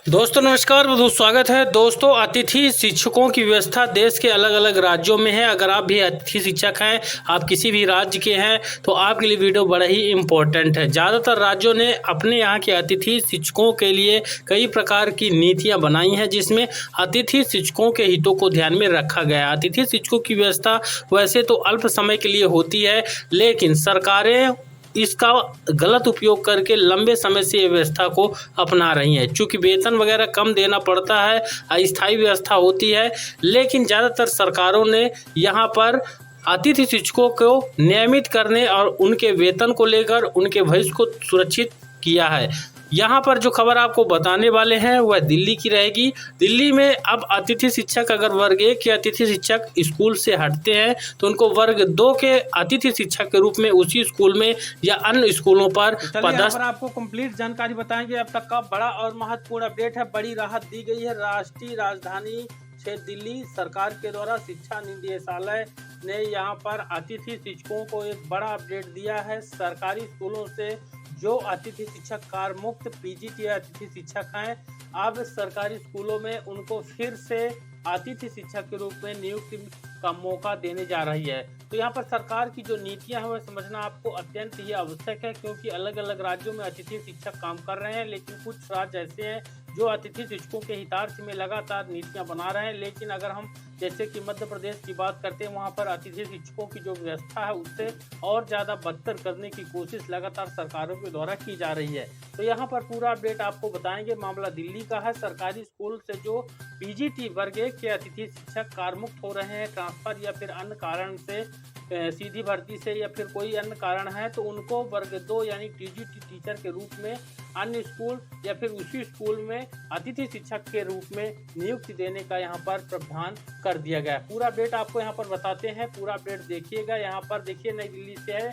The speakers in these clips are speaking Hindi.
दोस्तों नमस्कार, बहुत स्वागत है। दोस्तों, अतिथि शिक्षकों की व्यवस्था देश के अलग अलग राज्यों में है। अगर आप भी अतिथि शिक्षक हैं, आप किसी भी राज्य के हैं, तो आपके लिए वीडियो बड़ा ही इम्पोर्टेंट है। ज़्यादातर राज्यों ने अपने यहाँ के अतिथि शिक्षकों के लिए कई प्रकार की नीतियाँ बनाई हैं, जिसमें अतिथि शिक्षकों के हितों को ध्यान में रखा गया है। अतिथि शिक्षकों की व्यवस्था वैसे तो अल्प समय के लिए होती है, लेकिन सरकारें इसका गलत उपयोग करके लंबे समय से ये व्यवस्था को अपना रही हैं। चूँकि वेतन वगैरह कम देना पड़ता है, अस्थायी व्यवस्था होती है, लेकिन ज़्यादातर सरकारों ने यहाँ पर अतिथि शिक्षकों को नियमित करने और उनके वेतन को लेकर उनके भविष्य को सुरक्षित किया है। यहाँ पर जो खबर आपको बताने वाले हैं वह दिल्ली की रहेगी। दिल्ली में अब अतिथि शिक्षक अगर वर्ग 1 के अतिथि शिक्षक स्कूल से हटते हैं तो उनको वर्ग 2 के अतिथि शिक्षक के रूप में उसी स्कूल में या अन्य स्कूलों पर पदस्थ। आपको कंप्लीट जानकारी बताएंगे अब तक का बड़ा और महत्वपूर्ण अपडेट है। बड़ी राहत दी गई है। राष्ट्रीय राजधानी क्षेत्र दिल्ली सरकार के द्वारा शिक्षा निदेशालय ने यहाँ पर अतिथि शिक्षकों को एक बड़ा अपडेट दिया है। सरकारी स्कूलों से जो अतिथि शिक्षक कार्य मुक्त पीजीटी अतिथि शिक्षक हैं, अब सरकारी स्कूलों में उनको फिर से अतिथि शिक्षक के रूप में नियुक्ति का मौका देने जा रही है। तो यहाँ पर सरकार की जो नीतियां हैं वह समझना आपको अत्यंत ही आवश्यक है, क्योंकि अलग अलग राज्यों में अतिथि शिक्षक काम कर रहे हैं, लेकिन कुछ राज्य ऐसे हैं जो अतिथि शिक्षकों के हितार्थ में लगातार नीतियां बना रहे हैं। लेकिन अगर हम जैसे कि मध्य प्रदेश की बात करते हैं, वहाँ पर अतिथि शिक्षकों की जो व्यवस्था है उससे और ज़्यादा बदतर करने की कोशिश लगातार सरकारों के द्वारा की जा रही है। तो यहाँ पर पूरा अपडेट आपको बताएंगे। मामला दिल्ली का है। सरकारी स्कूल से जो पीजीटी वर्ग 1 के अतिथि शिक्षक कार्यमुक्त हो रहे हैं, ट्रांसफर या फिर अन्य कारण से सीधी भर्ती से या फिर कोई अन्य कारण है, तो उनको वर्ग 2 यानी टीजीटी टीचर के रूप में अन्य स्कूल या फिर उसी स्कूल में अतिथि शिक्षक के रूप में नियुक्ति देने का यहाँ पर प्रावधान कर दिया गया है। पूरा अपडेट आपको यहाँ पर बताते हैं। पूरा अपडेट देखिएगा। यहाँ पर देखिए, नई दिल्ली से है।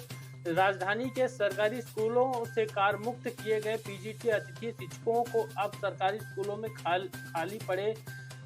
राजधानी के सरकारी स्कूलों से कार्य मुक्त किए गए पीजीटी अतिथि शिक्षकों को अब सरकारी स्कूलों में खाली पड़े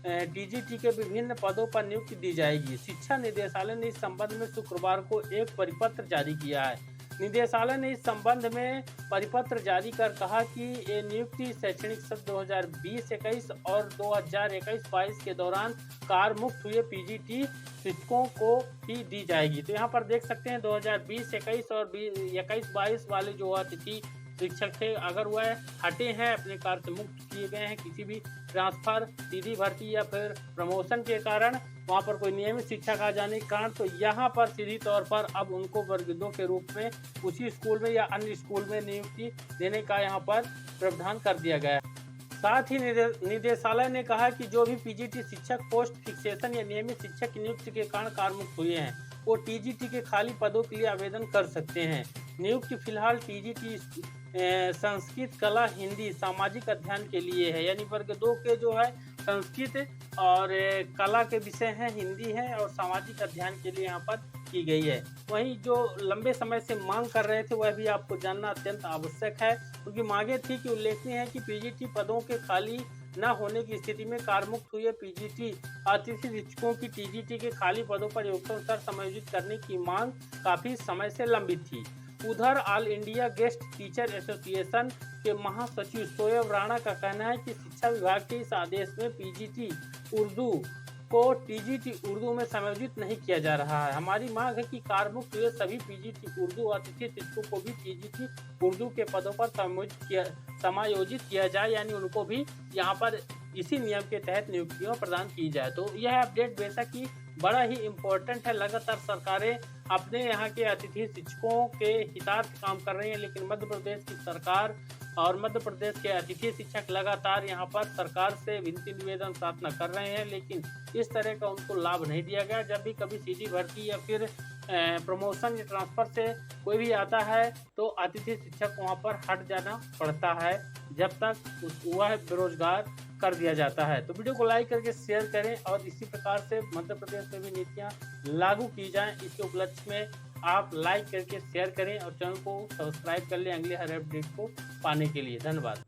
टीजीटी के विभिन्न पदों पर नियुक्ति दी जाएगी। शिक्षा निदेशालय ने इस संबंध में शुक्रवार को एक परिपत्र जारी किया है। निदेशालय ने इस संबंध में परिपत्र जारी कर कहा कि ये नियुक्ति शैक्षणिक सत्र 2020-21 और 2021-22 के दौरान कार्य मुक्त हुए पीजीटी शिक्षकों को ही दी जाएगी। तो यहाँ पर देख सकते हैं 2020-21 और 21-22 वाले जो अतिथि शिक्षक थे, अगर वह हटे हैं, अपने कार्य से मुक्त किए गए हैं किसी भी ट्रांसफर, सीधी भर्ती या फिर प्रमोशन के कारण, वहाँ पर कोई नियमित शिक्षक आ जाने के कारण, तो यहाँ पर सीधी तौर पर अब उनको वर्ग 2 के रूप में उसी स्कूल में या अन्य स्कूल में नियुक्ति देने का यहाँ पर प्रावधान कर दिया गया है। साथ ही निदेशालय ने कहा कि जो भी पीजीटी शिक्षक पोस्ट फिक्सेशन या नियमित शिक्षक की नियुक्ति के कारण कार्यमुक्त हुए हैं, वो टीजीटी के खाली पदों के लिए आवेदन कर सकते हैं। नियुक्ति फिलहाल टीजीटी संस्कृत, कला, हिंदी, सामाजिक अध्ययन के लिए है। यानी वर्ग 2 के जो है संस्कृत और कला के विषय हैं, हिंदी है और सामाजिक अध्ययन के लिए यहाँ पर की गई है। वहीं जो लंबे समय से मांग कर रहे थे वह भी आपको जानना अत्यंत आवश्यक है। उनकी मांगे थी कि उल्लेखनीय है कि पीजीटी पदों के खाली न होने की स्थिति में कार्यमुक्त हुए पीजीटी अतिथि शिक्षकों की टीजीटी के खाली पदों पर योग्यतानुसार समायोजित करने की मांग काफी समय से लंबित थी। उधर all India guest teacher association के महासचिव शोएब राणा का कहना है कि शिक्षा विभाग के इस आदेश में पीजीटी उर्दू को टीजीटी उर्दू में समायोजित नहीं किया जा रहा है। हमारी मांग है कि कार्यमुक्त हुए सभी पीजीटी उर्दू अतिथि शिक्षकों को भी टीजीटी उर्दू के पदों पर समायोजित किया जाए, यानी उनको भी यहाँ पर इसी नियम के तहत नियुक्तियां प्रदान की जाए। तो यह अपडेट बेशक ही बड़ा ही इम्पोर्टेंट है। लगातार सरकारें अपने यहाँ के अतिथि शिक्षकों के हितार्थ काम कर रही हैं, लेकिन मध्य प्रदेश की सरकार और मध्य प्रदेश के अतिथि शिक्षक लगातार यहाँ पर सरकार से विनती निवेदन प्रार्थना कर रहे हैं, लेकिन इस तरह का उनको लाभ नहीं दिया गया। जब भी कभी सीधी भर्ती या फिर प्रमोशन या ट्रांसफर से कोई भी आता है तो अतिथि शिक्षक वहाँ पर हट जाना पड़ता है, जब तक वह बेरोजगार कर दिया जाता है। तो वीडियो को लाइक करके शेयर करें और इसी प्रकार से मध्य प्रदेश में भी नीतियाँ लागू की जाएं, इसके उपलक्ष्य में आप लाइक करके शेयर करें और चैनल को सब्सक्राइब कर लें अगले हर अपडेट को पाने के लिए। धन्यवाद।